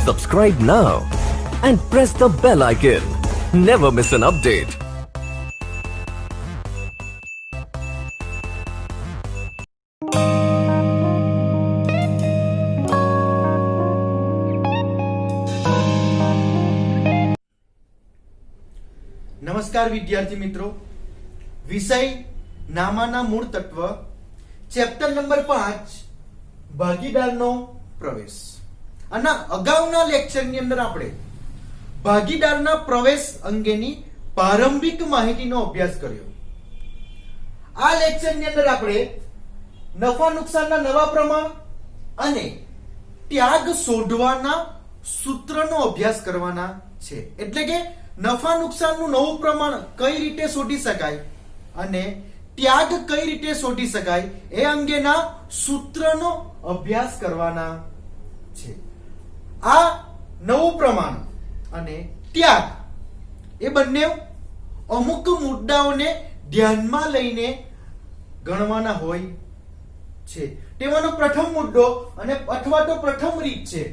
Subscribe now and press the bell icon. Never miss an update. નમસ્કાર વિદ્યાર્થી મિત્રો, વિષય નામાના મૂળ તત્વ, ચેપ્ટર નંબર 5 ભાગીદારનો પ્રવેશ. અને અગાઉના લેક્ચરની અંદર આપણે ભાગીદારના પ્રવેશ અંગેની પ્રારંભિક માહિતીનો અભ્યાસ કર્યો. આ લેક્ચરની અંદર આપણે નફા નુકસાનના નવા પ્રમાણ અને ત્યાગ શોધવાના સૂત્રનો અભ્યાસ કરવાના છે. એટલે કે નફા નુકસાનનું નવું પ્રમાણ કઈ રીતે શોધી શકાય અને ત્યાગ કઈ રીતે શોધી શકાય એ અંગેના સૂત્રનો અભ્યાસ કરવાના છે. આ નવું પ્રમાણ અને ત્યાગ એ બંને અમુક મુદ્દાઓને ધ્યાનમાં લઈને ગણવાના હોય છે. તેમાંનો પ્રથમ મુદ્દો અને અથવા તો પ્રથમ રીત છે,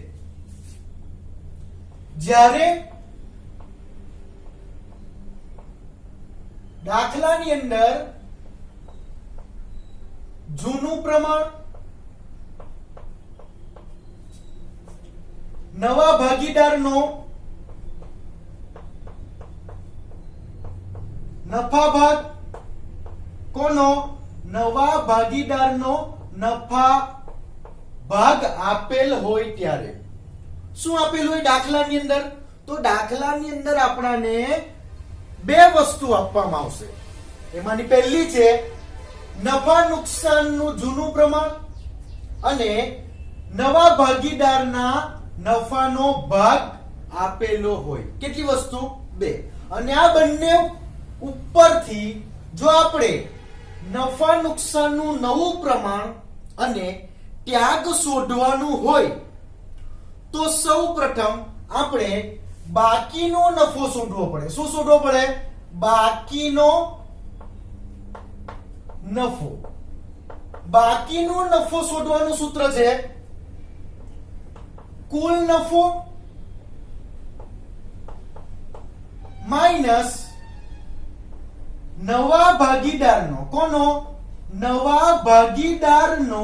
જ્યારે દાખલાની અંદર જૂનું પ્રમાણ નવા ભાગીદારનો નફા ભાગ, કોનો? નવા ભાગીદારનો નફા ભાગ આપેલ હોય ત્યારે શું આપેલ હોય દાખલાની અંદર? તો દાખલાની અંદર આપણાને બે વસ્તુ આપવામાં આવશે. એમાંની પહેલી છે નફા નુકસાનનું જૂનું પ્રમાણ અને નવા ભાગીદારના નફાનો ભાગ આપેલો હોય. કેટલી વસ્તુ? બે. અને આ બંને ઉપરથી જો આપણે નફા નુકસાનનું નવું પ્રમાણ અને ત્યાગ શોધવાનું હોય તો સૌ પ્રથમ આપણે બાકીનો નફો શોધવો પડે. શું શોધવો પડે? બાકીનો નફો. બાકીનો નફો શોધવાનું સૂત્ર છે કુલ નફો માઈનસ નવા ભાગીદારનો, કોનો? નવા ભાગીદારનો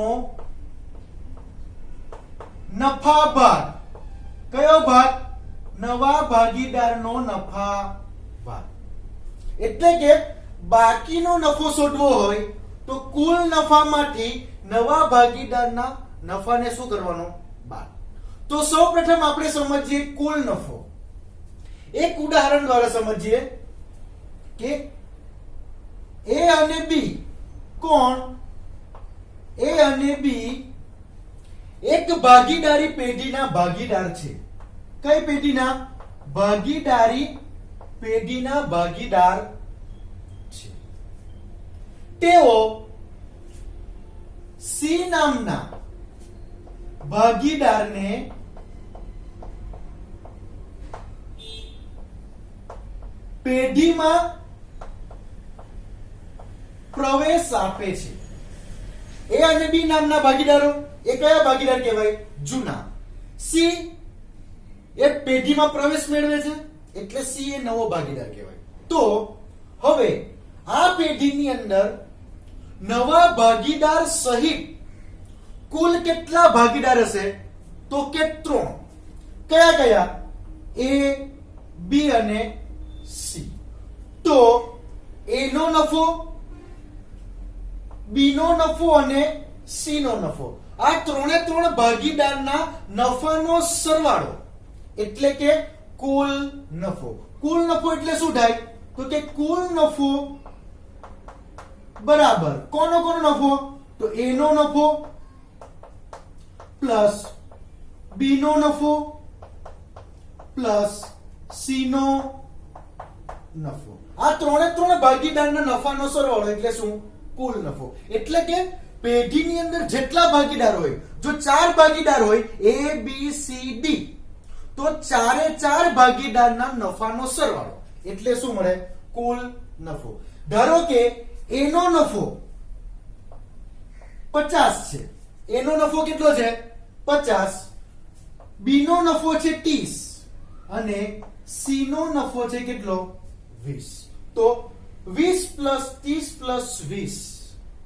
નફા ભાગ. કયો ભાગ? નવા ભાગીદારનો નફા ભાગ. એટલે કે બાકીનો નફો શોધવો હોય તો કુલ નફામાંથી નવા ભાગીદારના નફાને શું કરવાનો? બાદ. તો સૌપ્રથમ આપણે સમજીએ કુલ નફો. એક ઉદાહરણ દ્વારા સમજીએ કે એ અને બી, કોણ? એ અને બી એક ભાગીદારી પેઢીના ભાગીદાર છે. કઈ પેઢીના? ભાગીદારી પેઢીના ભાગીદાર છે. તેઓ સી નામના ભાગીદારને પેઢીમાં પ્રવેશ આપે છે. એ અને બી નામના ભાગીદારો એ કયા ભાગીદાર કહેવાય? જૂના. સી એ પેઢીમાં પ્રવેશ મેળવે છે એટલે સી એ નવો ભાગીદાર કહેવાય. તો હવે આ પેઢીની અંદર નવા ભાગીદાર સહિત કુલ કેટલા ભાગીદાર હશે? તો કે 3. કયા કયા? એ, બી અને સી. તો એ નો નફો, બી નો નફો અને સી નો નફો, આ ત્રણે ત્રણ ભાગીદારના નફાનો સરવાળો એટલે કે કુલ નફો. કુલ નફો એટલે શું થાય? તો કે કુલ નફો બરાબર કોનો કોનો નફો? તો એ નો નફો પ્લસ બી નો નફો પ્લસ સી નો નફો. આ ત્રણે ત્રણ ભાગીદારના નફાનો સરવાળો એટલે શું? કુલ નફો. એટલે કે પેઢીની અંદર જેટલા ભાગીદાર હોય, જો 4 ભાગીદાર હોય એ, બી, સી, ડી, તો ચારે ચાર ભાગીદારના નફાનો સરવાળો એટલે શું મળે? કુલ નફો. ધારો કે એનો નફો 50 છે. એનો નફો કેટલો છે? 50. બી નો નફો છે 30 અને સી નો નફો છે કેટલો 20. તો 20 પ્લસ 30 પ્લસ 20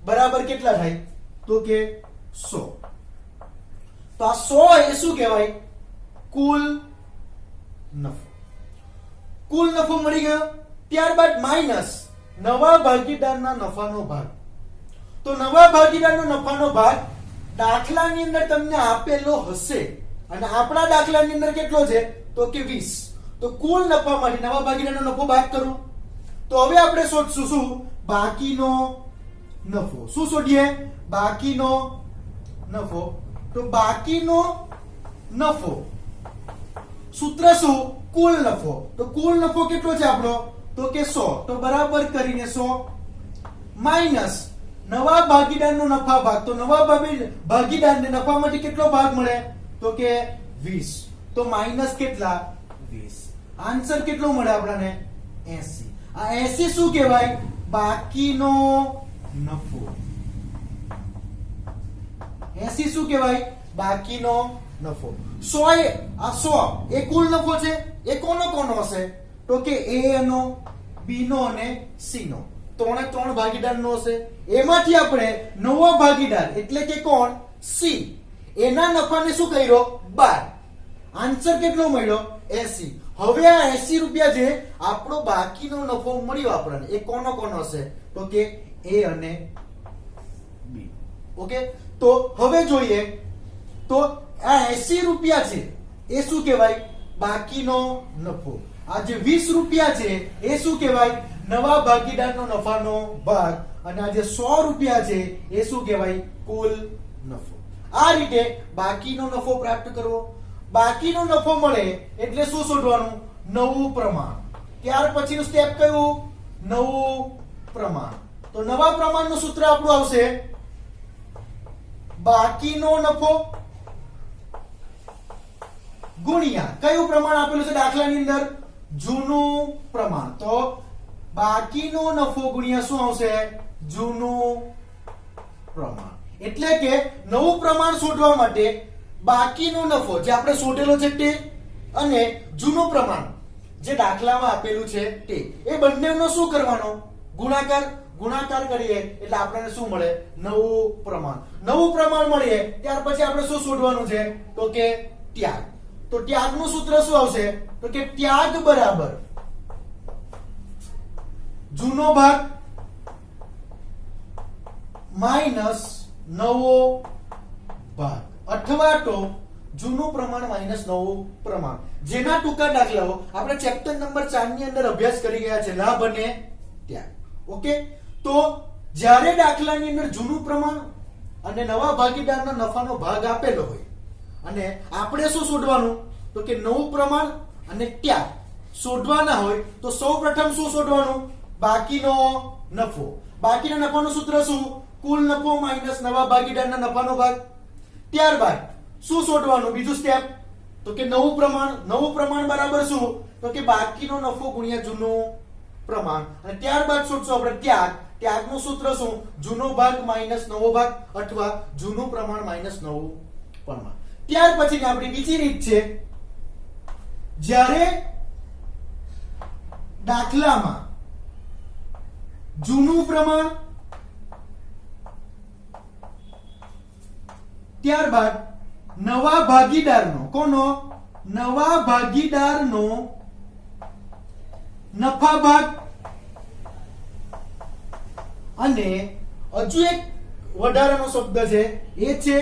બરાબર કેટલા થાય તો કે 100. તો આ 100 એ શું કહેવાય કુલ નફો. કુલ નફો મળી ગયો. ત્યારબાદ માઇનસ નવા ભાગીદારના નફાનો ભાગ. તો નવા ભાગીદારનો નફાનો ભાગ દાખલાની અંદર તમને આપેલો હશે અને આપણા દાખલાની અંદર કેટલો છે તો કે 20. તો કુલ નફામાંથી નવા ભાગીદારનો નફો બાદ કરો. તો હવે આપણે શોધશું શું બાકીનો નફો. શું શોધીએ બાકીનો નફો. તો બાકીનો નફો સૂત્ર શું કુલ નફો. તો કુલ નફો કેટલો છે આપણો તો કે 100. તો બરાબર કરીને 100 માઇનસ નવા ભાગીદારનો નફા ભાગ. તો નવા ભાગીદારને નફામાંથી કેટલો ભાગ મળે તો કે 20. તો માઇનસ કેટલા 20. આન્સર કેટલો મળે આપણને 80. આ 80 શું કહેવાય બાકીનો નફો. 80 શું કહેવાય બાકીનો નફો. 100 આ 100 એ કુલ નફો છે. એ કોનો કોનો હશે તો કે એ નો બી નો અને સી નો. ત્રણે ત્રણ ભાગીદારનો હશે. એમાંથી આપણે નવો ભાગીદાર એટલે કે કોણ સી એના નફાને શું કર્યો 12. આન્સર કેટલો મળ્યો 80. હવે આ 80 રૂપિયા છે આપણો બાકીનો નફો મળ્યો આપણને. એ કોનો કોનો હશે તો કે એ અને બી. ઓકે. તો હવે જોઈએ તો આ 80 રૂપિયા છે એ શું કહેવાય બાકીનો નફો. આ જે 20 રૂપિયા છે એ શું કહેવાય નવા ભાગીદારનો નફાનો ભાગ. અને આ જે 100 રૂપિયા છે એ શું કહેવાય કુલ નફો. આ રીતે બાકીનો નફો પ્રાપ્ત કરવો. બાકીનો નફો મળે એટલે શું શોધવાનું નવું પ્રમાણ. ત્યાર પછીનું સ્ટેપ કયું નવું પ્રમાણ. તો નવા પ્રમાણનું સૂત્ર આપણું આવશે બાકીનો નફો ગુણ્યા કયું પ્રમાણ આપેલું છે દાખલાની અંદર જૂનું પ્રમાણ. તો બાકીનો નફો ગુણ્યા શું આવશે જૂનું પ્રમાણ. એટલે કે નવું પ્રમાણ શોધવા માટે બાકીનો નફો જે આપણે શોધેલો છે તે અને જૂનું પ્રમાણ જે દાખલામાં આપેલું છે તે એ બંનેનો શું કરવાનો ગુણાકાર કરીએ એટલે આપણને શું મળે નવું પ્રમાણ. નવું પ્રમાણ મળે ત્યાર પછી આપણે શું શોધવાનું છે તો કે ત્યાગ. તો ત્યાગનું સૂત્ર શું આવશે તો કે ત્યાગ બરાબર જૂનો ભાગ માઇનસ નવો ભાગ અથવા તો જૂનું પ્રમાણ માઇનસ નવું પ્રમાણ. જેના ટૂંકા દાખલાઓ આપણે ચેપ્ટર નંબર 4 ની અંદર અભ્યાસ કરી ગયા છે લાભ અને ત્યાગ. ઓકે. તો જ્યારે દાખલાની અંદર જૂનું પ્રમાણ અને નવા ભાગીદારના નફાનો ભાગ આપેલો હોય અને આપણે શું શોધવાનું તો કે નવું પ્રમાણ અને ત્યાગ શોધવાના હોય તો સૌપ્રથમ શું શોધવાનું બાકીનો નફો. બાકીના નફાનું સૂત્ર શું કુલ નફો માઇનસ નવા ભાગીદારના નફાનો ભાગ. ત્યારબાદ શું શોધવાનું બીજું સ્ટેપ તો કે નવું પ્રમાણ બરાબર શું તો કે બાકીનો નફો ગુણ્યા જૂનું પ્રમાણ. અને ત્યારબાદ શોધશું આપણે ત્યાગનું સૂત્ર શું જૂનો ભાગ માઇનસ નવો ભાગ અથવા જૂનું પ્રમાણ માઇનસ નવું પ્રમાણ. ત્યાર પછીની આપણી બીજી રીત છે જ્યારે દાખલામાં જૂનું પ્રમાણ ત્યારબાદ નવા ભાગીદારનો નફા ભાગ અને હજુ એક વધારાનો શબ્દ છે એ છે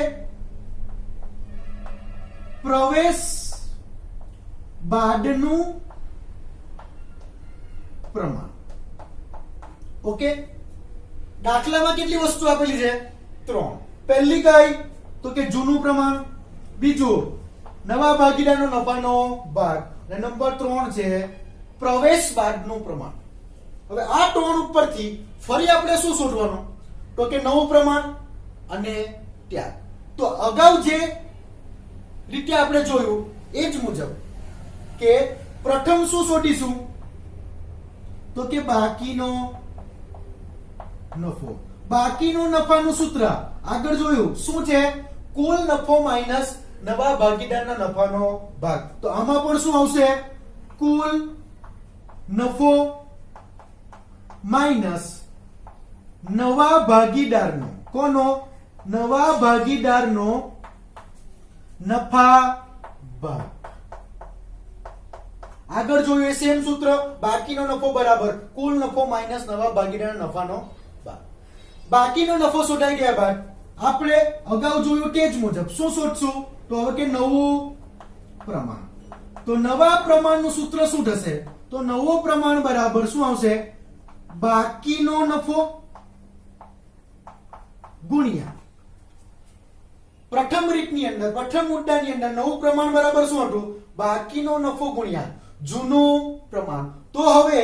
પ્રવેશ બાદનું પ્રમાણ. ઓકે. દાખલામાં કેટલી વસ્તુ આપેલી છે 3. પહેલી કઈ તો કે જૂનું પ્રમાણ, બીજું નવા ભાગીદારનો નફાનો ભાગ અને નંબર 3 છે પ્રવેશ બાદનું પ્રમાણ. હવે આ 3 ઉપરથી ફરી આપણે શું શોધવાનું તો કે નવું પ્રમાણ અને ત્યાગ. તો અગાઉ જે રીતે આપણે જોયું એ જ મુજબ કે પ્રથમ શું શોધીશું તો કે બાકીનો નફાનું સૂત્ર આગળ જોયું શું છે કુલ નફો માઇનસ નવા ભાગીદારના નફાનો ભાગ. તો આમાં પણ શું આવશે? કુલ નફો માઈનસ નવા ભાગીદારનો, કોનો? નવા ભાગીદારનો નફા ભાગ. આગળ જોયું એ સેમ સૂત્ર, બાકીનો નફો બરાબર કુલ નફો માઈનસ નવા ભાગીદારના નફાનો ભાગ. બાકીનો નફો શોધાઈ ગયા બાદ આપણે અગાઉ જોયું તે જ મુજબ શું શોધશું? તો હવે કે નવું પ્રમાણ. તો નવા પ્રમાણનું સૂત્ર શું થશે? તો નવું પ્રમાણ બરાબર શું આવશે? બાકીનો નફો ગુણ્યા પ્રથમ રીતની અંદર, પ્રથમ મુદ્દાની અંદર નવું પ્રમાણ બરાબર શું હતું? બાકીનો નફો ગુણ્યા જૂનું પ્રમાણ. તો હવે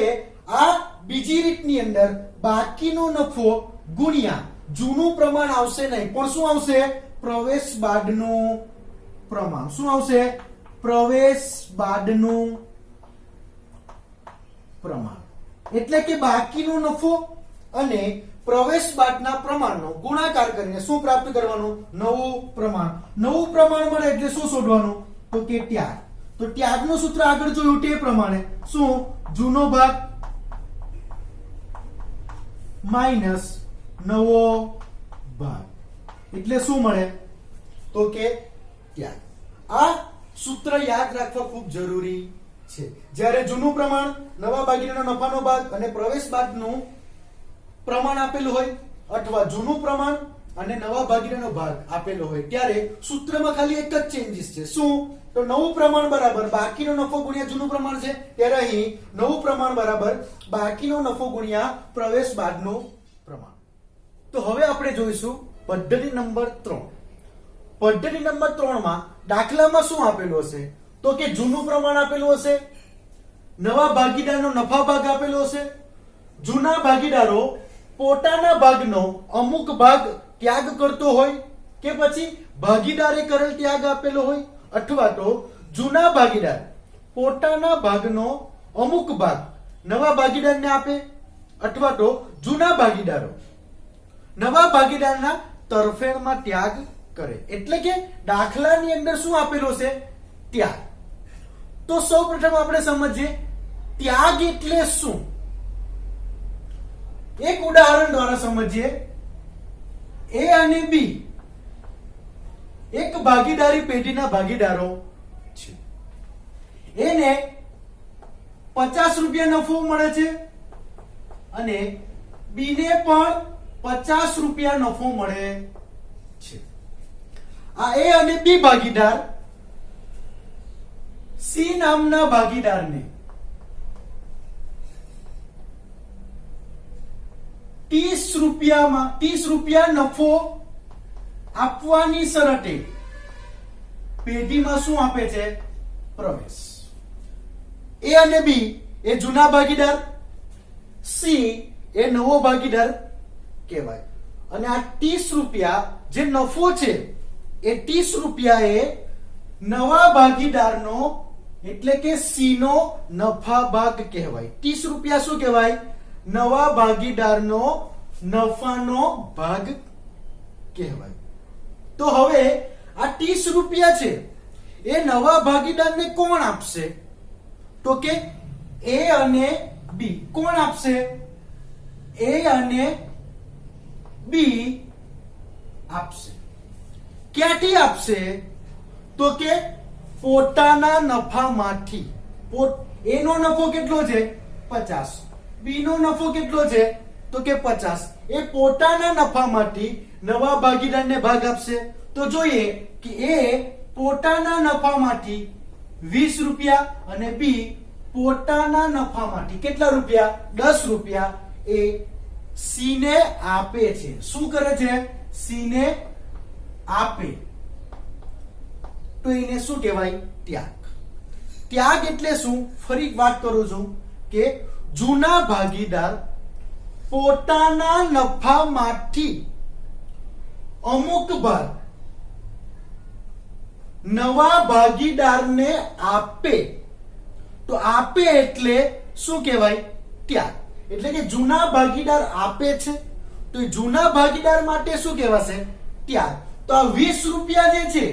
આ બીજી રીતની અંદર બાકીનો નફો ગુણ્યા જૂનું પ્રમાણ આવશે નહીં, પણ શું આવશે? પ્રવેશ બાદનું પ્રમાણ. શું આવશે? પ્રવેશ બાદનું પ્રમાણ. એટલે કે બાકીનો નફો અને પ્રવેશ બાદના પ્રમાણનો ગુણાકાર કરીને શું પ્રાપ્ત કરવાનું? નવું પ્રમાણ. નવું પ્રમાણ મળે એટલે શું શોધવાનું? તો કે ત્યાગ. તો ત્યાગનું સૂત્ર આગળ જોયું તે પ્રમાણે શું? જૂનો ભાગ માઈનસ નવો ભાગ એટલે શું મળે? તો કે ત્યાગ. આ સૂત્ર યાદ રાખવા ખૂબ જરૂરી છે. જ્યારે જૂનું પ્રમાણ, નવા ભાગીદારનો નફાનો ભાગ અને પ્રવેશ બાદનું પ્રમાણ આપેલું હોય, અથવા જૂનું પ્રમાણ અને નવા ભાગીદારનો ભાગ આપેલો હોય, ત્યારે સૂત્રમાં ખાલી એક જ ચેન્જીસ છે. શું? તો નવું પ્રમાણ બરાબર બાકીનો નફો ગુણ્યા જૂનું પ્રમાણ છે, ત્યારે અહીં નવું પ્રમાણ બરાબર બાકીનો નફો ગુણ્યા પ્રવેશ બાદનું પ્રમાણ. તો હવે આપણે જોઈશું પદ્ધતિ નંબર 3. પદ્ધતિ નંબર 3 માં દાખલામાં શું આપેલું હશે? તો કે જૂનું પ્રમાણ આપેલું હશે, નવા ભાગીદારનો નફા ભાગ આપેલો હશે, જૂના ભાગીદારો પોતાના ભાગનો અમુક ભાગ ત્યાગ કરતો હોય, કે પછી ભાગીદારે કરેલ ત્યાગ આપેલો હોય, અથવા તો જૂના ભાગીદાર પોતાના ભાગનો અમુક ભાગ નવા ભાગીદારને આપે, અથવા તો જૂના ભાગીદારો નવા ભાગીદારના તરફેણમાં ત્યાગ કરે. એટલે કે દાખલાની અંદર શું આપેલું છે? ત્યાગ. તો સૌપ્રથમ આપણે સમજીએ ત્યાગ એટલે શું. એક ઉદાહરણ દ્વારા સમજીએ. એ અને બી એક ભાગીદારી પેઢીના ભાગીદારો છે. એને 50 રૂપિયા નફો મળે છે અને બી ને પણ 50 રૂપિયા નફો મળે છે. આ એ અને બી ભાગીદાર સી નામના ભાગીદારને 30 રૂપિયા નફો આપવાની શરતે પેઢીમાં શું આપે છે? પ્રવેશ. એ અને બી એ જૂના ભાગીદાર, સી એ નવો ભાગીદાર કહેવાય. અને આ 30 રૂપિયા જે નફો છે એ 30 રૂપિયા એ નવા ભાગીદારનો એટલે કે સી નો નફા ભાગ કહેવાય. 30 રૂપિયા શું કહેવાય? નવા ભાગીદારનો નફાનો ભાગ કહેવાય. તો હવે આ 30 રૂપિયા છે એ નવા ભાગીદારને કોણ આપશે? તો કે એ અને બી. કોણ આપશે? એ અને બી આપશે. ક્યાંથી આપશે? તો કે પોતાના નફામાંથી. એનો નફો કેટલો છે? 50. બી નો નફો કેટલો છે? તો કે 50. એ પોતાના નફામાંથી નવા ભાગીદારને ભાગ આપશે. તો જોઈએ કે એ પોતાના નફામાંથી 20 રૂપિયા અને બી પોતાના નફામાંથી કેટલા રૂપિયા? 10 રૂપિયા એ સી ને આપે છે. શું કરે છે? સી ને આપે. તો એને શું કહેવાય? ત્યાગ. ત્યાગ એટલે શું? ફરી વાત કરું છું કે જૂના ભાગીદાર પોતાના નફામાંથી અમુક ભાગ નવા ભાગીદારને આપે. તો આપે એટલે શું કહેવાય? ત્યાગ. એટલે કે જૂના ભાગીદાર આપે છે તો એ જૂના ભાગીદાર માટે શું કહેવાશે? ત્યાગ. તો આ 20 રૂપિયા જે છે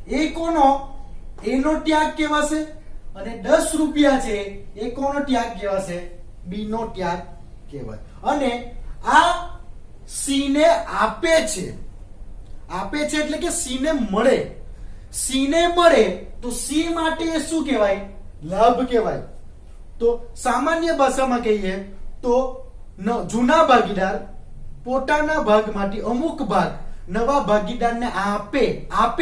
એ કોનો? એનો ત્યાગ કહેવાશે. અને 10 રૂપિયા છે એ કોનો ત્યાગ કહેવાશે? બી નો ત્યાગ કહેવાય. અને આ સી ને આપે છે એટલે કે સી ને મળે. સી ને મળે તો સી માટે એ શું કહેવાય? લાભ કહેવાય. તો સામાન્ય ભાષામાં કહીએ તો જૂના ભાગીદાર પોતાના ભાગમાંથી અમુક ભાગ નવા ભાગીદારને આપે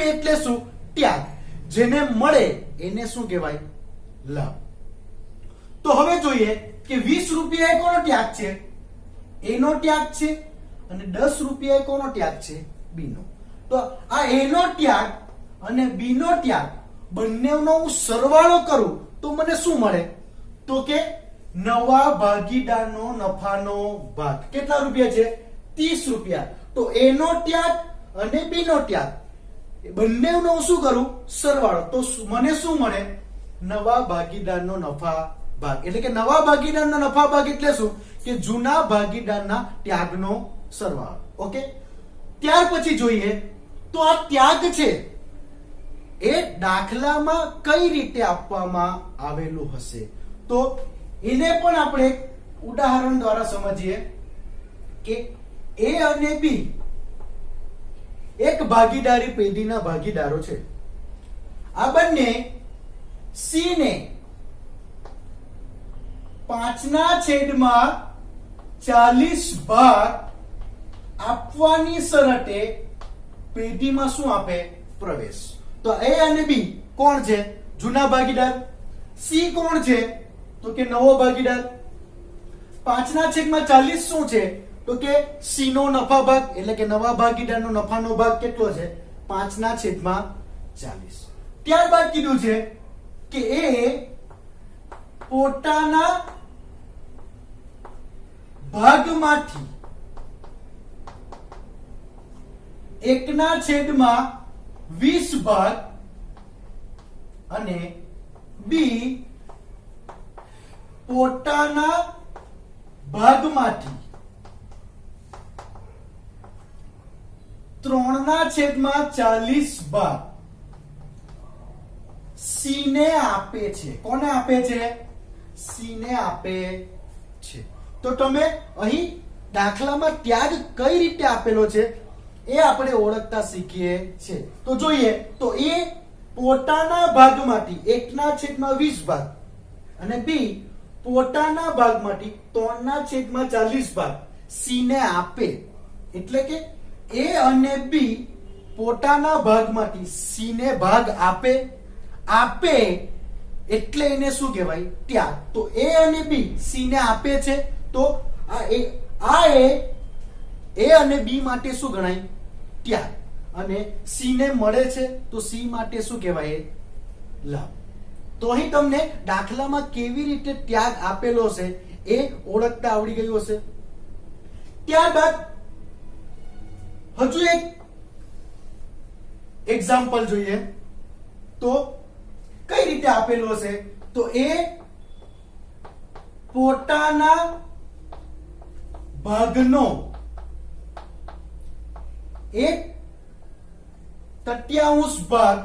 એટલે શું? ત્યાગ. જેને મળે એને શું કહેવાય? લાભ. તો હવે જોઈએ કે 20 રૂપિયા એ કોનો ત્યાગ છે? એનો ત્યાગ છે. અને 10 રૂપિયા એ કોનો ત્યાગ છે? બી નો. તો આ એનો ત્યાગ અને બી નો ત્યાગ બંનેનો હું સરવાળો કરું તો મને શું મળે? તો કે નવા ભાગીદારનો નફાનો ભાગ. કેટલા રૂપિયા છે? 30 રૂપિયા. તો એનો ત્યાગ અને બી નો ત્યાગ બંનેનો હું શું કરું? સરવાળો. તો મને શું મળે? નવા ભાગીદારનો નફા ભાગ. એટલે કે નવા ભાગીદારનો નફા ભાગ એટલે શું? કે જૂના ભાગીદારના ત્યાગનો સરવાળો. ઓકે. ત્યાર પછી જોઈએ તો આ ત્યાગ છે એ દાખલામાં કઈ રીતે આપવામાં આવેલું હશે? તો એને પણ આપણે ઉદાહરણ દ્વારા સમજીએ કે એ અને બી એક ભાગીદારી પેઢીના ભાગીદારો છે. આ બંને સી ને 5/40 ભાગ આપવાની શરતે પેઢીમાં શું આપે? પ્રવેશ. તો એ અને બી કોણ છે? જૂના ભાગીદાર. સી કોણ છે? તો કે નવો ભાગીદાર. 5/40 શું છે? તો કે સી નો નફા ભાગ એટલે કે નવા ભાગીદારનો નફાનો ભાગ કેટલો છે? 5/40. ત્યારબાદ કીધું છે કે એ પોતાના ભાગમાંથી 1/20 ભાગ અને બી પોતાના ભાગમાંથી 3/40 ભાગ સી ને આપે છે. કોને આપે છે? સી ને આપે છે. તો તમે અહીં દાખલામાં ત્યાગ કઈ રીતે આપેલો છે એ આપણે ઓળખતા શીખીએ છે. તો જોઈએ તો એ પોતાના ભાગમાંથી 1/20 ભાગ અને બી પોતાના ભાગમાંથી 3/40 ભાગ સી ને આપે. એટલે કે એ અને બી પોતાના ભાગમાંથી સી ને ભાગ આપે એટલે એને શું કહેવાય? ત્યાગ. તો એ અને બી સી ને આપે છે તો એ અને બી માટે શું ગણાય? ત્યાગ. અને સી ને મળે છે તો સી માટે શું કહેવાય? લાભ. તો અહીં તમને દાખલામાં કેવી રીતે ત્યાગ આપેલો છે એ ઓળખતા આવડી ગયું હશે. ત્યારબાદ હજુ એક એક્ઝામ્પલ જોઈએ તો કઈ રીતે આપેલો હશે? તો એ પોતાના ભાગનો 1/3 ભાગ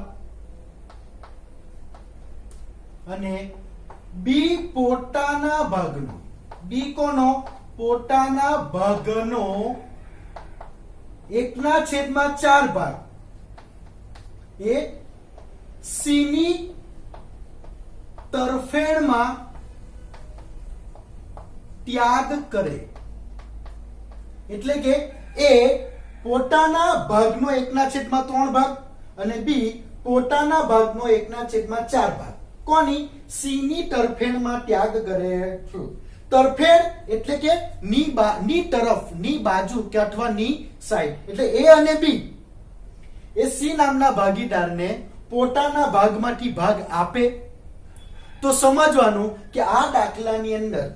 અને બી પોતાના ભાગનો, બી કોનો? પોતાના ભાગનો 1/4 ભાગ એ સી ની તરફેણમાં ત્યાગ કરે. એટલે કે એ પોતાના ભાગનો 1/3 ભાગ અને બી પોતાના ભાગનો 1/4 ભાગ કોની? સી ની તરફેણમાં ત્યાગ કરે છે. તરફેણ એટલે કે ની તરફ, ની બાજુ કે અથવા ની સાઈડ. એટલે એ અને બી એ સી નામના ભાગીદારને પોતાના ભાગમાંથી ભાગ આપે તો સમજવાનું કે આ દાખલાની અંદર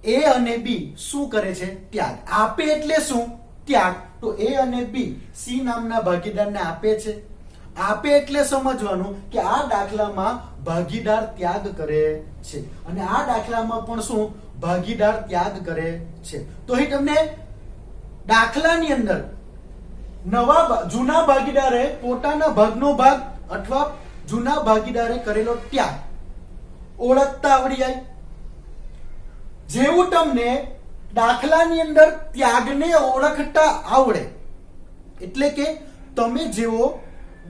એ અને બી શું કરે છે? ત્યાગ. આપે એટલે શું? ત્યાગ. તો એ અને બી સી નામના ભાગીદારને આપે છે. આપે એટલે સમજવાનું કે આ દાખલામાં ભાગીદાર ત્યાગ કરે છે. અને આ દાખલામાં પણ શું? ભાગીદાર ત્યાગ કરે છે. તો અહીં તમને દાખલાની અંદર જૂના ભાગીદારે પોતાના ભાગનો ભાગ અથવા જૂના ભાગીદારે કરેલો ત્યાગ ઓળખતા આવડી જાય. જેવું તમને દાખલાની અંદર ત્યાગને ઓળખતા આવડે, એટલે કે તમે જેવો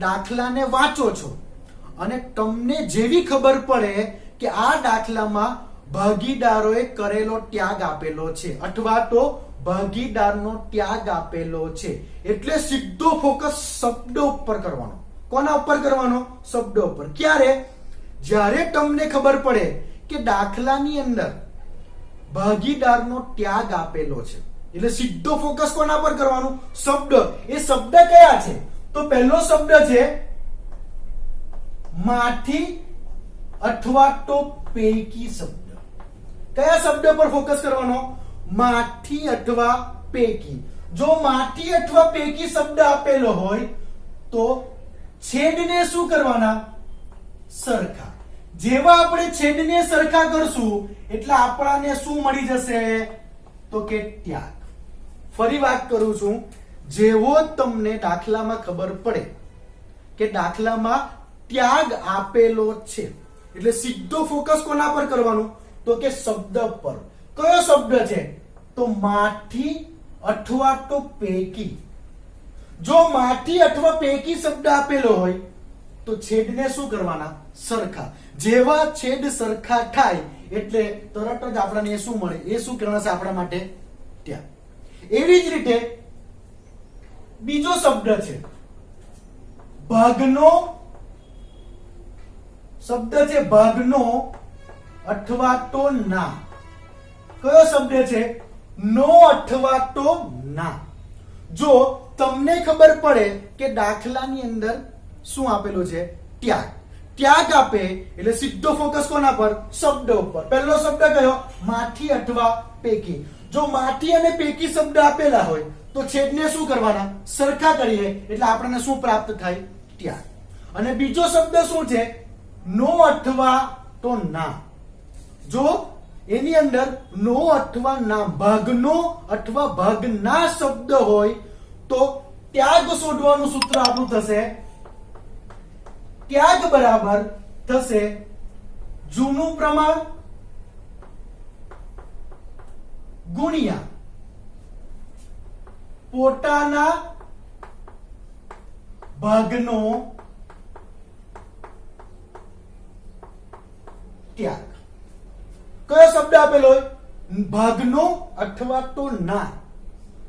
દાખલાને વાંચો છો અને તમને જેવી ખબર પડે કે આ દાખલામાં ભાગીદારોએ કરેલો ત્યાગ આપેલો છે અથવા તો ભાગીદારનો ત્યાગ આપેલો છે, એટલે સીધો ફોકસ શબ્દ ઉપર કરવાનો. કોના ઉપર કરવાનો? શબ્દ ઉપર. ક્યારે? જ્યારે તમને ખબર પડે કે દાખલાની અંદર ભાગીદારનો ત્યાગ આપેલો છે, એટલે સીધો ફોકસ કોના પર કરવાનું? શબ્દ. એ શબ્દ કયા છે? તો પહેલો શબ્દ છે માંથી અથવા તો પૈકી શબ્દ. કયા શબ્દ પર ફોકસ કરવાનો? માંથી અથવા પૈકી. જો માંથી અથવા પૈકી શબ્દ આપેલો હોય તો છેદને શું કરવાના? સરખા. જેવા આપણે છેદને સરખા કરશું એટલે આપણાને શું મળી જશે? તો કે ત્યાગ. ફરી વાત કરું છું, જેવો તમને દાખલામાં ખબર પડે કે દાખલામાં ત્યાગ આપેલો છે એટલે સીધો ફોકસ કોના પર કરવાનું? તો કે શબ્દ પર. કયો શબ્દ છે? તો માંથી અથવા તો પૈકી. જો માંથી અથવા પૈકી શબ્દ આપેલો હોય તો છેદને શું કરવાના? સરખા. જેવા છેદ સરખા થાય એટલે તરત જ આપણને શું મળે? એ શું ગણાશે આપણા માટે? ત્યાગ. એવી જ રીતે બીજો શબ્દ છે ભાગનો. શબ્દ છે ભાગનો અથવા તો ના. કયો શબ્દ છે? નો અથવા તો ના. જો તમને ખબર પડે કે દાખલાની અંદર શું આપેલું છે? ત્યાગ. ત્યાગ આપે એટલે સીધો ફોકસ કોના પર? શબ્દ ઉપર. પહેલો શબ્દ કયો? માંથી અથવા પૈકી. જો માંથી અને પૈકી શબ્દ આપેલા હોય તો છેદને શું કરવાના? સરખા કરીએ એટલે આપણને શું પ્રાપ્ત થાય? ત્યાગ. અને બીજો શબ્દ શું છે? નો અથવા તો ના. જો એની અંદર નો અથવા ના, ભાગનો અથવા ભાગના શબ્દ હોય તો ત્યાગ શોધવાનું સૂત્ર આપણું થશે ત્યાગ બરાબર થશે જૂનું પ્રમાણ ગુણ્યા પોતાના ભાગનો ત્યાગ. કયો શબ્દ આપેલો હોય? ભાગનો અથવા તો ના.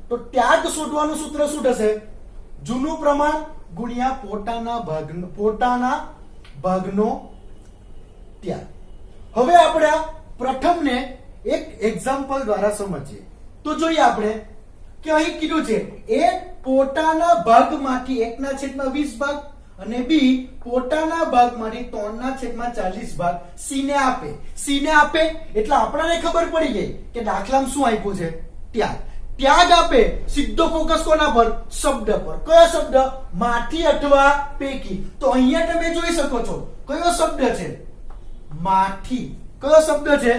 તો ત્યાગ શોધવાનું સૂત્ર શું થશે? જૂનું પ્રમાણ ગુણ્યા પોતાના ભાગનો ત્યાગ. હવે આપણે આ પ્રથમને એક એક્ઝામ્પલ દ્વારા સમજીએ તો જોઈએ આપણે કે અહીં કીધું છે એ પોતાના ભાગમાંથી 1/20 ભાગ અને બી પોતાના ભાગમાંથી 3/40 ભાગ સી ને આપે. સી ને આપે એટલે આપણને ખબર પડી ગઈ કે દાખલામાં શું આપ્યું છે? ત્યાગ. ત્યાગ આપે સીધો ફોકસ કોના પર? શબ્દ પર. કયો શબ્દ? માંથી અથવા પૈકી. તો અહીંયા તમે જોઈ શકો છો કયો શબ્દ છે? માંથી. કયો શબ્દ છે?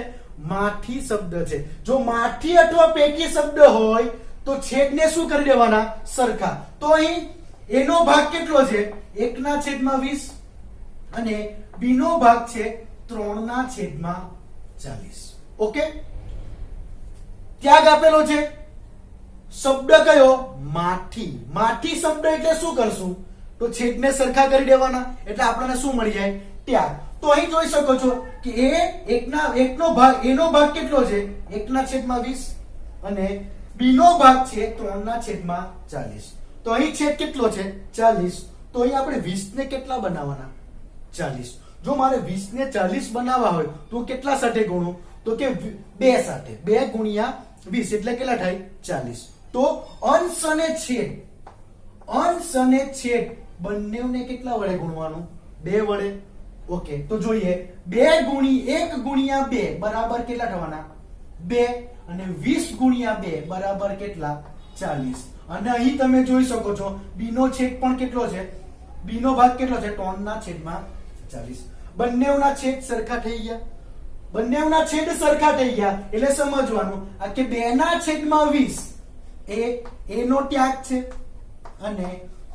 માંથી શબ્દ છે. જો માંથી અથવા પૈકી શબ્દ હોય તો છેદને શું કરી દેવાના? સરખા. તો અહીં એનો ભાગ કેટલો છે? 1/20 અને બી નો ભાગ છે 3/40. ઓકે. ત્યાગ આપેલો છે. શબ્દ કયો? માંથી. માંથી શબ્દ એટલે શું કરશું? તો છેદને સરખા કરી દેવાના એટલે આપણને શું મળી જાય? ત્યાગ. તો અહીં જોઈ શકો છો કે એનો ભાગ કેટલો છે? 1/20 અને બી નો ભાગ છે 3/40. તો અહીં છેદ કેટલો છે? 40. તો અહીં આપણે 20 ને કેટલા બનાવવાના? 40. જો મારે 20 ને 40 બનાવવા હોય તો કેટલા સાથે ગુણું? તો કે 2 સાથે. 2 ગુણ્યા 20 એટલે કેટલા થાય? 40. તો અંશ અને છેદ બંનેને કેટલા વડે ગુણવાનું? 2 વડે. ઓકે. તો જોઈએ 1 ગુણ્યા 2 બરાબર કેટલા થવાના? 2 અને 20 ગુણ્યા 2 બરાબર કેટલા? 40. અને અહીં તમે જોઈ શકો છો બી નો છેદ પણ કેટલો છે? બી નો ભાગ કેટલો છે? 3/40. બંનેના છેદ સરખા થઈ ગયા. બંનેના છેદ સરખા થઈ ગયા એટલે સમજવાનું આ કે 2/20 એ નો ત્યાગ છે અને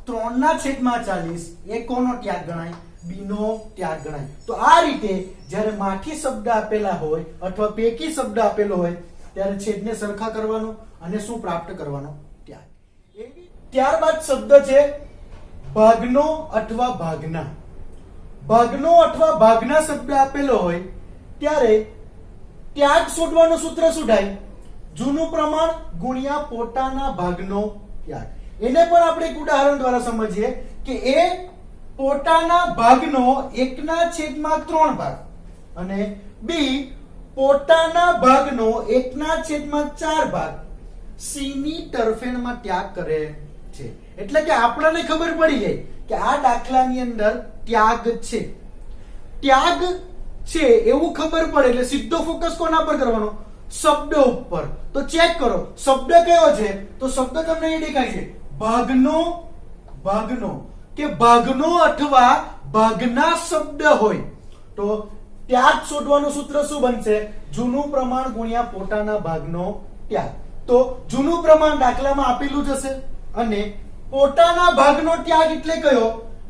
3/40 એ કોનો ત્યાગ ગણાય? બી નો ત્યાગ ગણાય. તો આ રીતે જ્યારે માઠી શબ્દ આપેલા હોય અથવા પૈકી શબ્દ આપેલો હોય ત્યારે છેદને સરખા કરવાનો અને શું પ્રાપ્ત કરવાનો? ત્યાગ. ત્યારબાદ શબ્દ છે ભાગનો અથવા ભાગના. ભાગનો અથવા ભાગના શબ્દ આપેલો હોય ત્યારે ત્યાગ શોધવાનું સૂત્ર શું થાય? જૂનું પ્રમાણ ગુણ્યા પોતાના ભાગનો ત્યાગ. એને પણ આપણે એક ઉદાહરણ દ્વારા સમજીએ કે એ પોતાના ભાગનો 1/3 ભાગ અને બી પોતાના ભાગનો 1/4 ભાગ સી ની તરફેણમાં ત્યાગ કરે છે. એટલે કે આપણને ખબર પડી ગઈ કે આ દાખલાની અંદર ત્યાગ છે. ત્યાગ છે એવું ખબર પડે એટલે સીધો ફોકસ કોના પર કરવાનો? શબ્દ ઉપર. તો ચેક કરો શબ્દ કયો છે? તો શબ્દ તમને અહીં દેખાય છે ભાગનો. ભાગનો કે ભાગનો અથવા ભાગના શબ્દ હોય તો ત્યાગ શોધવાનું સૂત્ર શું બનશે? જૂનું પ્રમાણ ગુણ્યા પોતાના ભાગનો ત્યાગ. તો જૂનું પ્રમાણ દાખલામાં આપેલું જ હશે અને પોતાના ભાગનો ત્યાગ એટલે કયો?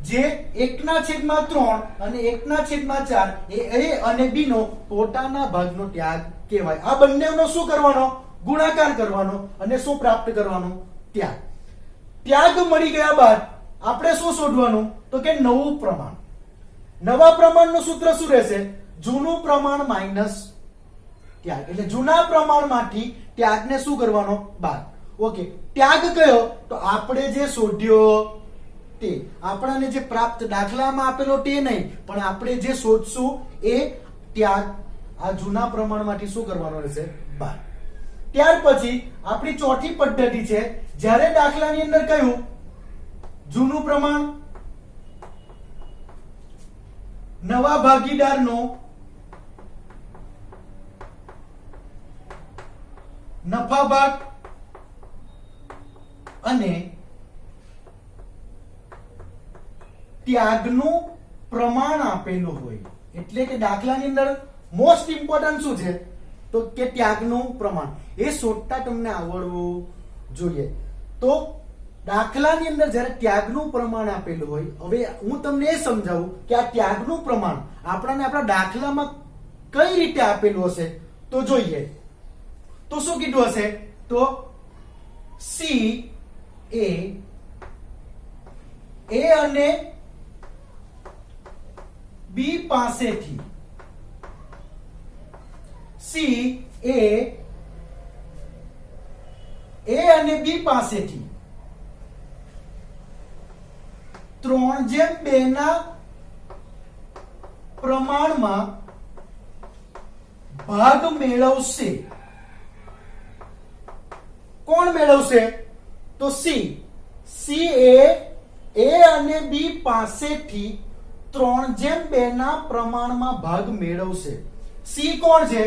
જે 1/3 અને 1/4 એ અને બી નો પોતાના ભાગનો ત્યાગ કહેવાય. આ બંનેનો શું કરવાનો? ગુણાકાર કરવાનો અને શું પ્રાપ્ત કરવાનું? ત્યાગ. ત્યાગ મળી ગયા બાદ આપણે શું શોધવાનું? તો કે નવું પ્રમાણ. નવા પ્રમાણનું સૂત્ર શું રહેશે? જૂનું પ્રમાણ માઇનસ ત્યાગ. એટલે જૂના પ્રમાણમાંથી ત્યાગને શું કરવાનો? બાદ. ઓકે. ત્યાગ કયો? તો આપણે જે શોધ્યો તે. આપણને જે પ્રાપ્ત દાખલામાં આપેલો તે નહીં પણ આપણે જે શોધશું એ ત્યાગ આ જૂના પ્રમાણમાંથી શું કરવાનો રહેશે? બાદ. ત્યાર પછી આપણી ચોથી પદ્ધતિ છે જ્યારે દાખલાની અંદર કયું જૂનું પ્રમાણ નવા ભાગીદારનો નફા ભાગ અને ત્યાગનું પ્રમાણ આપેલું હોય. એટલે કે દાખલાની અંદર મોસ્ટ ઇમ્પોર્ટન્ટ શું છે? તો કે ત્યાગનું પ્રમાણ. એ શોધતા તમને આવડવું જોઈએ. તો દાખલાની અંદર જ્યારે ત્યાગનું પ્રમાણ આપેલું હોય, હવે હું તમને એ સમજાવું કે આ ત્યાગનું પ્રમાણ આપણા દાખલામાં કઈ રીતે આપેલું હશે તો જોઈએ. તો શું કીધું હશે? તો સી એ અને બી પાસેથી સી એ અને બી પાસેથી 3/2 ના પ્રમાણમાં ભાગ મેળવશે. કોણ મેળવશે? તો સી એ અને બી પાસેથી 3/2 ના પ્રમાણમાં ભાગ મેળવશે. સી કોણ છે?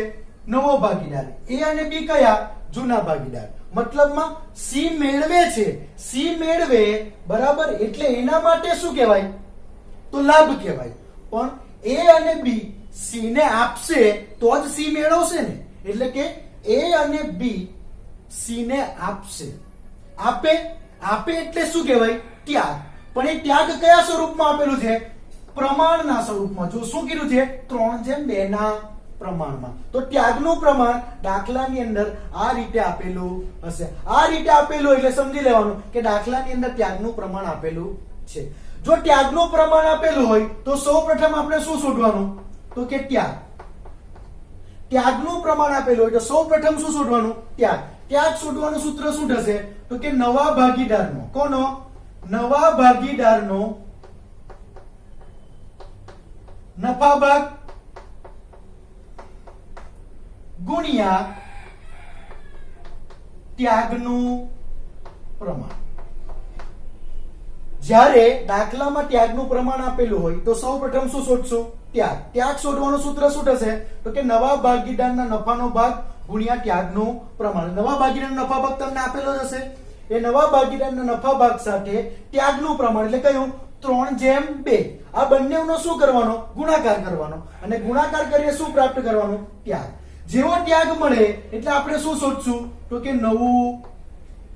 નવો ભાગીદાર. એ અને બી કયા? જૂના ભાગીદાર. મતલબમાં સી મેળવે છે. સી મેળવે બરાબર એટલે એના માટે શું કહેવાય? તો લાભ કહેવાય. પણ એ અને બી સી ને આપશે તો જ સી મેળવશે ને. એટલે કે એ અને બી સી ને આપશે. આપે એટલે શું કહેવાય? ત્યાગ. પણ એ ત્યાગ કયા સ્વરૂપમાં આપેલું છે? પ્રમાણના સ્વરૂપમાં. જો શું કીધું છે? 3/2 ના પ્રમાણમાં. તો ત્યાગનું પ્રમાણ દાખલાની અંદર આ રીતે આપેલું હશે. આ રીતે આપેલું એટલે સમજી લેવાનું કે દાખલાની અંદર ત્યાગનું પ્રમાણ આપેલું છે. જો ત્યાગનું પ્રમાણ આપેલું હોય તો સૌપ્રથમ આપણે શું શોધવાનું? તો કે ત્યાગ. ત્યાગનું પ્રમાણ આપેલું હોય તો સૌપ્રથમ શું શોધવાનું? ત્યાગ. ત્યાગ શોધવાનું સૂત્ર શું થશે? તો કે નવા ભાગીદારનો. કોનો? નવા ભાગીદારનો નફા ભાગ ગુણ્યા ત્યાગનું પ્રમાણ. જ્યારે દાખલામાં ત્યાગનું પ્રમાણ આપેલું હોય તો સૌપ્રથમ શું શોધશું? ત્યાગ. ત્યાગ શોધવાનું સૂત્ર શું થશે? તો કે નવા ભાગીદારના નફાનો ભાગ ગુણ્યા ત્યાગનું પ્રમાણ. નવા ભાગીદારનો નફા ભાગ તમને આપેલો જ હશે. એ નવા ભાગીદારના નફા ભાગ સાથે ત્યાગનું પ્રમાણ એટલે કયું? 3/2. આ બંનેનો શું કરવાનો? ગુણાકાર કરવાનો. અને ગુણાકાર કરીએ શું પ્રાપ્ત કરવાનું? ત્યાગ. જેવો ત્યાગ મળે એટલે આપણે શું શોધશું? તો કે નવું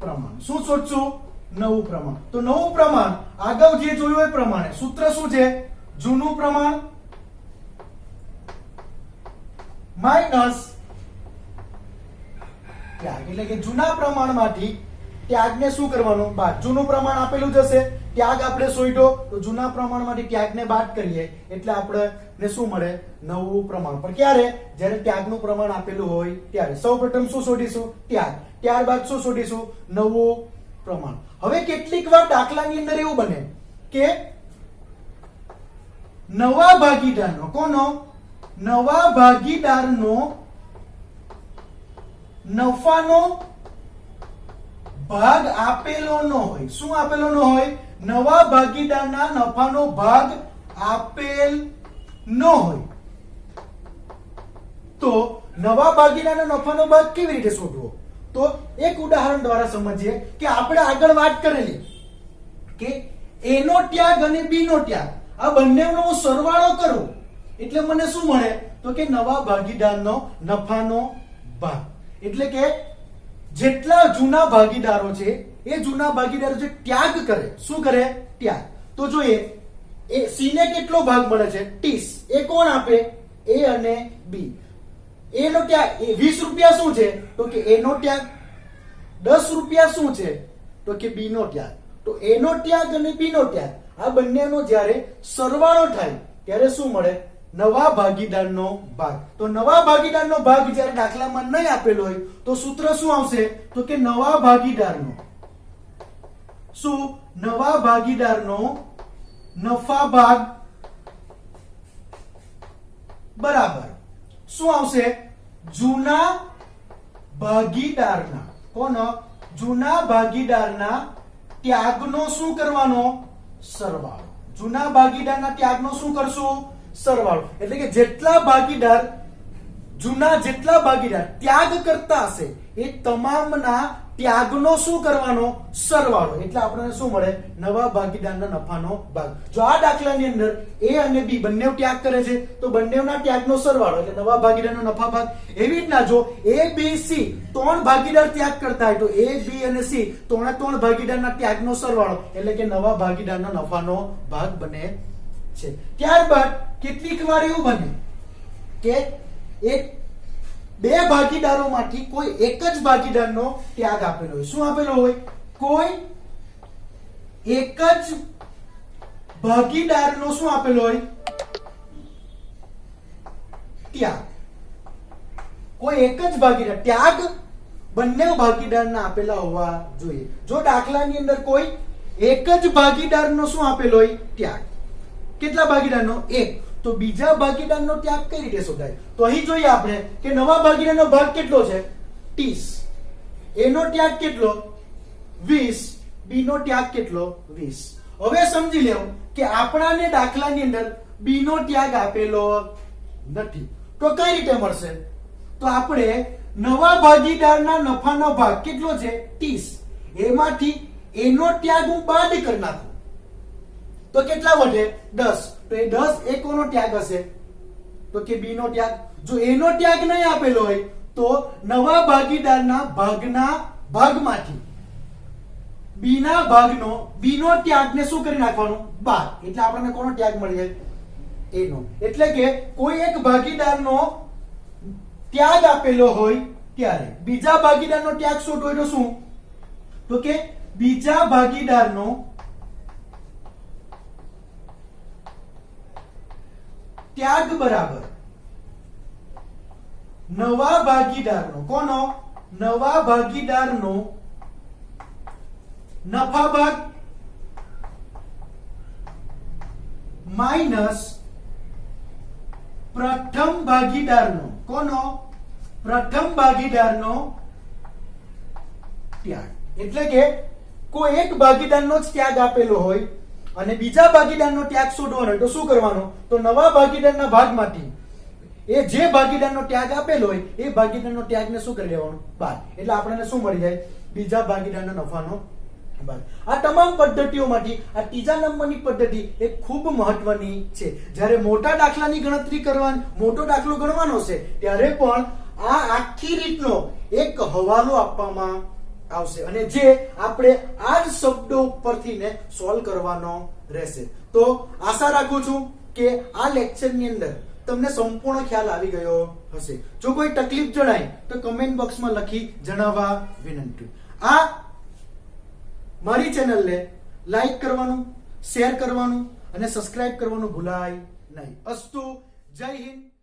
પ્રમાણ. શું શોધશું? નવું પ્રમાણ. તો નવું પ્રમાણ અગાઉ જે જોયું એ પ્રમાણે સૂત્ર શું છે? જૂનું પ્રમાણ માઇનસ ત્યાગ. એટલે કે જૂના પ્રમાણમાંથી ત્યાગને શું કરવાનું? બાદ. જૂનું પ્રમાણ આપેલું જ હશે, ત્યાગ આપણે શોધ્યો, તો જૂના પ્રમાણમાંથી ત્યાગને બાદ કરીએ એટલે આપણે શું મળે? નવું પ્રમાણ. પણ ક્યારે? જ્યારે ત્યાગનું પ્રમાણ આપેલું હોય ત્યારે. સૌપ્રથમ શું શોધીશું? ત્યાગ. ત્યારબાદ શું શોધીશું? નવું પ્રમાણ. હવે કેટલીક વાર દાખલાની અંદર એવું બને કે નવા ભાગીદારનો, કોનો? નવા ભાગીદારનો નફાનો ભાગ આપેલો ન હોય. શું આપેલો ન હોય? નવા ભાગીદારના નફાનો ભાગ આપેલ ન હોય. તો નવા ભાગીદારના નફાનો ભાગ કેવી રીતે શોધવો? તો એક ઉદાહરણ દ્વારા સમજીએ કે આપણે આગળ વાત કરેલી કે A નો ત્યાગ અને B નો ત્યાગ, આ બંનેનો હું સરવાળો કરું એટલે મને શું મળે? તો કે નવા ભાગીદારનો નફાનો ભાગ. એટલે કે જેટલા જૂના ભાગીદારો છે એ જૂના ભાગીદારો જે ત્યાગ કરે, શું કરે? ત્યાગ. તો જોઈએ એ C ને કેટલો ભાગ મળે છે? 30. એ કોણ આપે? A અને B. A નો ત્યાગ 20 રૂપિયા શું છે? તો કે A નો ત્યાગ. 10 રૂપિયા શું છે? તો કે B નો ત્યાગ. તો A નો ત્યાગ અને B નો ત્યાગ આ બંનેનો જ્યારે સરવાળો થાય ત્યારે શું મળે? નવા ભાગીદારનો ભાગ. તો નવા ભાગીદારનો ભાગ જ્યારે દાખલામાં નહીં આપેલો હોય તો સૂત્ર શું આવશે? તો કે નવા ભાગીદારનો શું? નવા ભાગીદારનો નફા ભાગ બરાબર શું આવશે? જૂના ભાગીદારના, કોનો? જૂના ભાગીદારના ત્યાગનો શું કરવાનો? સરવાળો. જૂના ભાગીદારના ત્યાગનો શું કરશું? સરવાળો. એટલે કે જેટલા ભાગીદાર, જૂના જેટલા ભાગીદાર ત્યાગ કરતા હશે એ તમામના ત્યાગનો શું કરવાનો? સરવાળો. એટલે આપણને શું મળે? નવા ભાગીદારના નફાનો ભાગ. જો આ દાખલાની અંદર A અને B બંને ત્યાગ કરે છે તો બંનેના ત્યાગનો સરવાળો એટલે નવા ભાગીદારનો નફા ભાગ. એવી રીતના જો A B C ત્રણ ભાગીદાર ત્યાગ કરતા હોય તો A B અને C ત્રણ ભાગીદારના ત્યાગનો સરવાળો એટલે કે નવા ભાગીદારના નફાનો ભાગ બને છે. ત્યારબાદ કેટલીક વાર એવું બને કે એક બે ભાગીદારોમાંથી કોઈ એક જ ભાગીદારનો ત્યાગ આપેલો હોય. શું આપેલો હોય? કોઈ એક જ ભાગીદારનો શું આપેલો હોય? ત્યાગ. કોઈ એક જ ભાગીદાર ત્યાગ બંને ભાગીદારના આપેલા હોવા જોઈએ. જો દાખલાની અંદર કોઈ એક જ ભાગીદારનો શું આપેલો હોય? ત્યાગ. કેટલા ભાગીદારનો? એક. તો બીજા ભાગીદારનો ત્યાગ કઈ રીતે શોધાય? તો અહીં જોઈએ આપણે કે નવા ભાગીદારનો ભાગ કેટલો છે? 30. A નો ત્યાગ કેટલો? 20. B નો ત્યાગ કેટલો? 20. હવે સમજી લેવું કે આપણાને દાખલાની અંદર B નો ત્યાગ આપેલો નથી તો કઈ રીતે મળશે? તો આપણે નવા ભાગીદારના નફાનો ભાગ કેટલો છે? 30. એમાંથી A નો ત્યાગ હું બાદ કરી નાખું તો કેટલા વધે? 10. તો એ 10 એ કોનો ત્યાગ હશે? તો કે B નો ત્યાગ. જો A નો ત્યાગ નહીં આપેલો હોય તો નવા ભાગીદારના ભાગના ભાગમાંથી B ના ભાગનો B નો ત્યાગને શું કરી નાખવાનું? બાદ. એટલે આપણને કોનો ત્યાગ મળી જાય? A નો. એટલે કે કોઈ એક ભાગીદારનો ત્યાગ આપેલો હોય ત્યારે બીજા ભાગીદારનો ત્યાગ શોધવો હોય તો શું? તો કે બીજા ભાગીદારનો ત્યાગ બરાબર નવા ભાગીદારનો, કોનો? નવા ભાગીદારનો નફા ભાગ માઇનસ પ્રથમ ભાગીદારનો, કોનો? પ્રથમ ભાગીદારનો ત્યાગ. એટલે કે કોઈ એક ભાગીદારનો જ ત્યાગ આપેલો હોય અને બીજા ભાગીદારનો ત્યાગ શોધવાનો હોય તો શું કરવાનું? તો નવા ભાગીદારના ભાગમાંથી એ જે ભાગીદારનો ત્યાગ આપેલો હોય એ ભાગીદારનો ત્યાગને શું કરી લેવાનું? બાદ. એટલે આપણને શું મળી જાય? બીજા ભાગીદારના નફાનો ભાગ. આ તમામ પદ્ધતિઓમાંથી આ ત્રીજા નંબરની પદ્ધતિ એ ખૂબ મહત્વની છે. જ્યારે મોટા દાખલાની ગણતરી કરવાની, મોટો દાખલો ગણવાનો છે ત્યારે પણ આ આખી રીતનો એક હવાલો આપવામાં આવશે અને જે આપણે આ જ શબ્દો પરથી ને સોલ્વ કરવાનો રહેશે. તો આશા રાખું છું કે આ લેક્ચરની અંદર તમને સંપૂર્ણ ખ્યાલ આવી ગયો હશે. જો કોઈ તકલીફ જણાય તો કમેન્ટ બોક્સમાં લખી જણાવવા વિનંતી. આ મારી ચેનલને લાઈક કરવાનું, શેર કરવાનું અને સબસ્ક્રાઇબ કરવાનું ભૂલાય નહીં. અસ્તુ. જય હિન્દ.